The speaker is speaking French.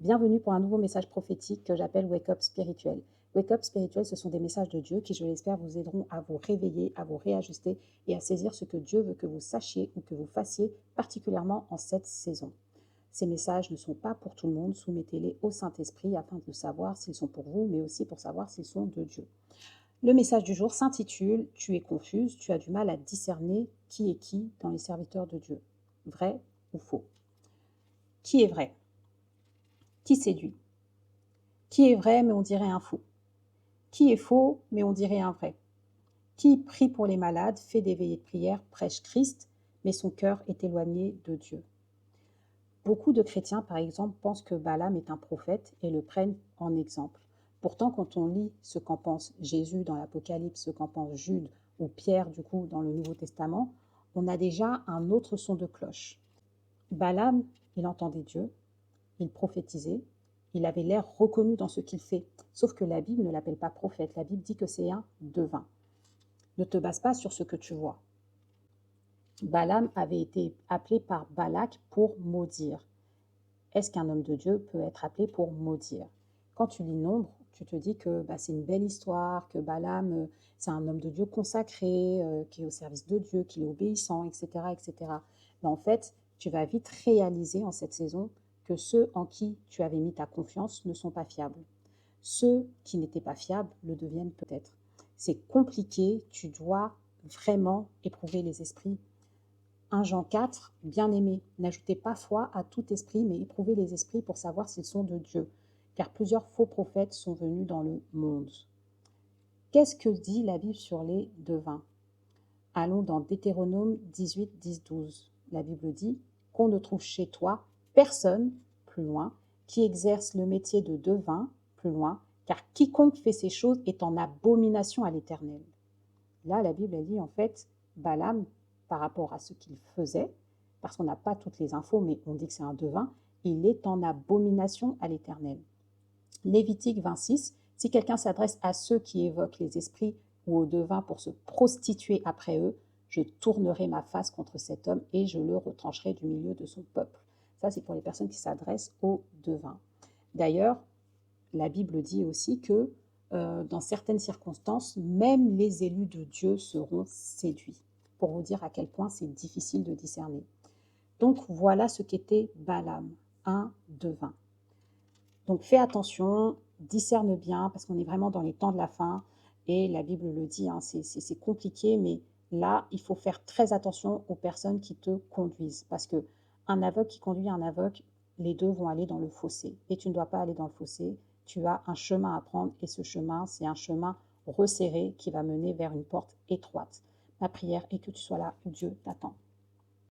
Bienvenue pour un nouveau message prophétique que j'appelle Wake Up Spirituel. Wake Up Spirituel, ce sont des messages de Dieu qui, je l'espère, vous aideront à vous réveiller, à vous réajuster et à saisir ce que Dieu veut que vous sachiez ou que vous fassiez, particulièrement en cette saison. Ces messages ne sont pas pour tout le monde, soumettez-les au Saint-Esprit afin de savoir s'ils sont pour vous, mais aussi pour savoir s'ils sont de Dieu. Le message du jour s'intitule « Tu es confuse, tu as du mal à discerner qui est qui dans les serviteurs de Dieu. Vrai ou faux ?» Qui est vrai? Qui séduit? Qui est vrai mais on dirait un fou? Qui est faux mais on dirait un vrai? Qui prie pour les malades, fait des veillées de prière, prêche Christ, mais son cœur est éloigné de Dieu? Beaucoup de chrétiens, par exemple, pensent que Balaam est un prophète et le prennent en exemple. Pourtant, quand on lit ce qu'en pense Jésus dans l'Apocalypse, ce qu'en pense Jude ou Pierre, du coup, dans le Nouveau Testament, on a déjà un autre son de cloche. Balaam, il entendait Dieu, il prophétisait, il avait l'air reconnu dans ce qu'il fait. Sauf que la Bible ne l'appelle pas prophète, la Bible dit que c'est un devin. Ne te base pas sur ce que tu vois. Balaam avait été appelé par Balak pour maudire. Est-ce qu'un homme de Dieu peut être appelé pour maudire? Quand tu lis Nombre, tu te dis que c'est une belle histoire, que Balaam, c'est un homme de Dieu consacré, qui est au service de Dieu, qui est obéissant, etc., etc. Mais en fait, tu vas vite réaliser en cette saison que ceux en qui tu avais mis ta confiance ne sont pas fiables. Ceux qui n'étaient pas fiables le deviennent peut-être. C'est compliqué, tu dois vraiment éprouver les esprits. 1 Jean 4, bien-aimés, n'ajoutez pas foi à tout esprit, mais éprouvez les esprits pour savoir s'ils sont de Dieu, car plusieurs faux prophètes sont venus dans le monde. Qu'est-ce que dit la Bible sur les devins? Allons dans Deutéronome 18, 10, 12. La Bible dit qu'on ne trouve chez toi personne, plus loin, qui exerce le métier de devin, plus loin, car quiconque fait ces choses est en abomination à l'Éternel. Là, la Bible, elle dit en fait, Balaam, par rapport à ce qu'il faisait, parce qu'on n'a pas toutes les infos, mais on dit que c'est un devin, il est en abomination à l'Éternel. Lévitique 26, si quelqu'un s'adresse à ceux qui évoquent les esprits ou aux devins pour se prostituer après eux, je tournerai ma face contre cet homme et je le retrancherai du milieu de son peuple. Ça, c'est pour les personnes qui s'adressent aux devins. D'ailleurs, la Bible dit aussi que dans certaines circonstances, même les élus de Dieu seront séduits, pour vous dire à quel point c'est difficile de discerner. Donc voilà ce qu'était Balaam, un devin. Donc fais attention, discerne bien, parce qu'on est vraiment dans les temps de la fin, et la Bible le dit, hein, c'est compliqué, mais là, il faut faire très attention aux personnes qui te conduisent, parce que un aveugle qui conduit un aveugle, les deux vont aller dans le fossé, et tu ne dois pas aller dans le fossé, tu as un chemin à prendre, et ce chemin, c'est un chemin resserré qui va mener vers une porte étroite. Ma prière est que tu sois là où Dieu t'attend.